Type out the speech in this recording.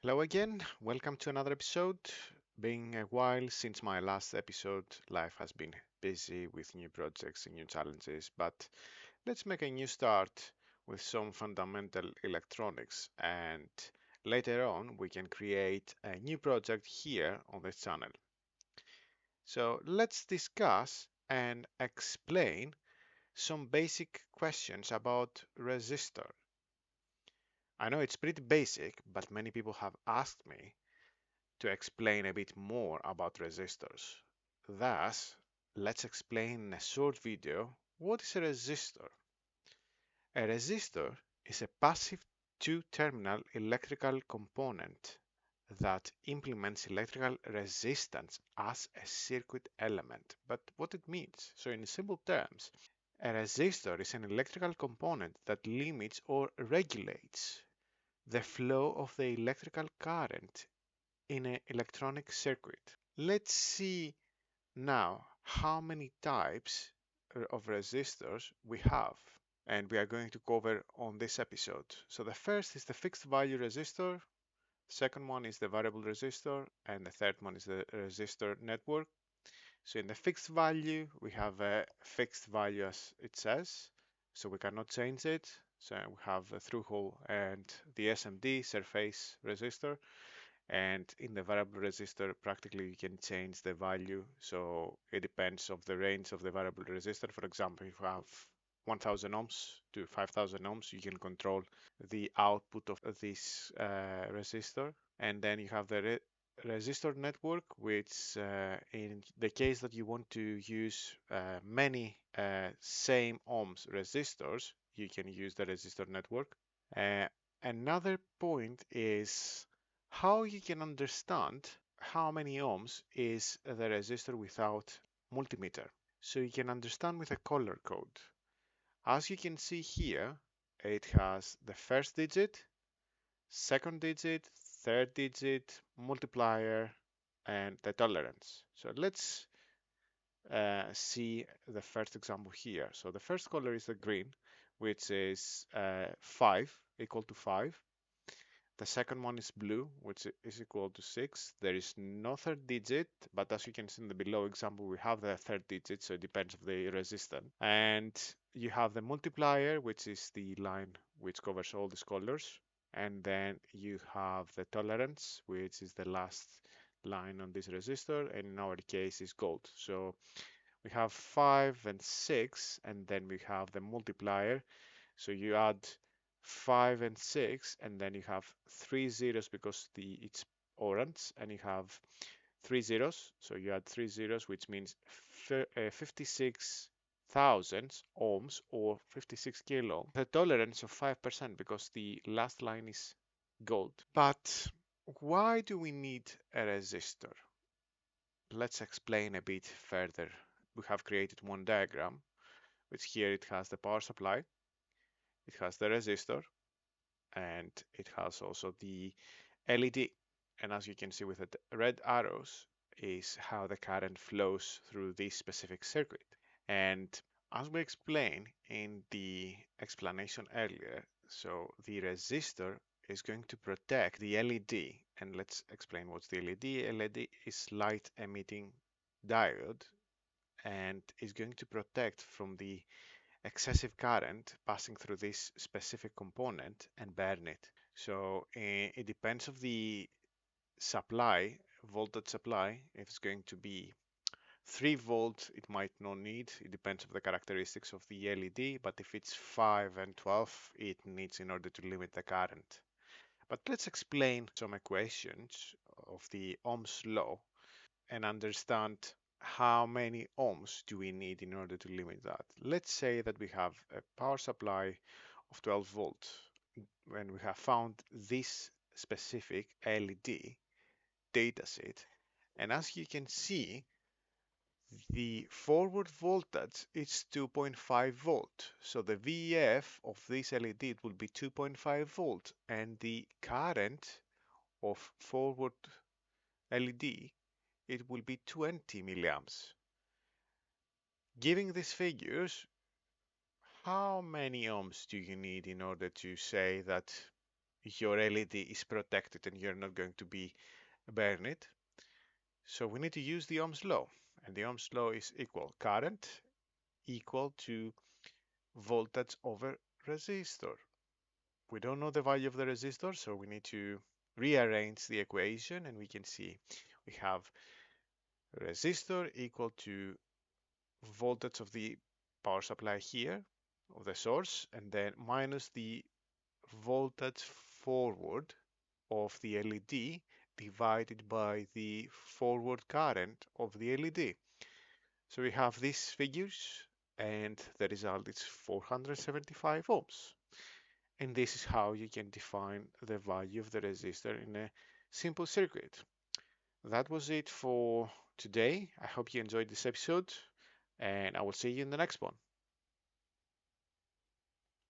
Hello again, welcome to another episode. Been a while since my last episode, life has been busy with new projects and new challenges, but let's make a new start with some fundamental electronics and later on we can create a new project here on this channel. So let's discuss and explain some basic questions about resistor. I know it's pretty basic, but many people have asked me to explain a bit more about resistors. Thus, let's explain in a short video what is a resistor. A resistor is a passive two-terminal electrical component that implements electrical resistance as a circuit element. But what it means? So in simple terms, a resistor is an electrical component that limits or regulates the flow of the electrical current in an electronic circuit. Let's see now how many types of resistors we have and we are going to cover on this episode. So the first is the fixed value resistor, second one is the variable resistor, and the third one is the resistor network. So in the fixed value, we have a fixed value as it says, so we cannot change it. So we have the through hole and the SMD surface resistor. And in the variable resistor, practically you can change the value. So it depends of the range of the variable resistor. For example, if you have 1000 ohms to 5000 ohms, you can control the output of this resistor. And then you have the resistor network, which in the case that you want to use many same ohms resistors, you can use the resistor network. Uh, Another point is how you can understand how many ohms is the resistor without multimeter. So you can understand with a color code. As you can see here, it has the first digit, second digit, third digit, multiplier, and the tolerance. So let's see the first example here. So the first color is the green, which is 5, equal to 5. The second one is blue, which is equal to 6. There is no third digit, but as you can see in the below example, we have the third digit, so it depends on the resistance. And you have the multiplier, which is the line which covers all these colors. And then you have the tolerance, which is the last line on this resistor, and in our case is gold. So we have 5 and 6, and then we have the multiplier. So you add 5 and 6, and then you have 3 zeros because it's orange, and you have 3 zeros. So you add 3 zeros, which means 56,000 ohms or 56 kilo. The tolerance of 5% because the last line is gold. But why do we need a resistor? Let's explain a bit further. We have created one diagram, which here it has the power supply, it has the resistor, and it has also the LED. And as you can see with the red arrows is how the current flows through this specific circuit. And as we explained in the explanation earlier, so the resistor is going to protect the LED. And let's explain what's the LED. LED is light emitting diode and is going to protect from the excessive current passing through this specific component and burn it. So it depends of the supply, voltage supply. If it's going to be 3 volt, it might not need. It depends of the characteristics of the LED, but if it's 5 and 12, it needs in order to limit the current. But let's explain some equations of the Ohm's law and understand how many ohms do we need in order to limit that. Let's say that we have a power supply of 12 volts when we have found this specific LED dataset. And as you can see, the forward voltage is 2.5 volt. So the VF of this LED will be 2.5 volt and the current of forward LED it will be 20 milliamps. Giving these figures, how many ohms do you need in order to say that your LED is protected and you're not going to be burned. So we need to use the Ohm's law, and the Ohm's law is equal current equal to voltage over resistor. We don't know the value of the resistor, so we need to rearrange the equation, and we can see we have resistor equal to voltage of the power supply here, of the source, and then minus the voltage forward of the LED divided by the forward current of the LED. So we have these figures, and the result is 475 ohms. And this is how you can define the value of the resistor in a simple circuit. That was it for today. I hope you enjoyed this episode, and I will see you in the next one.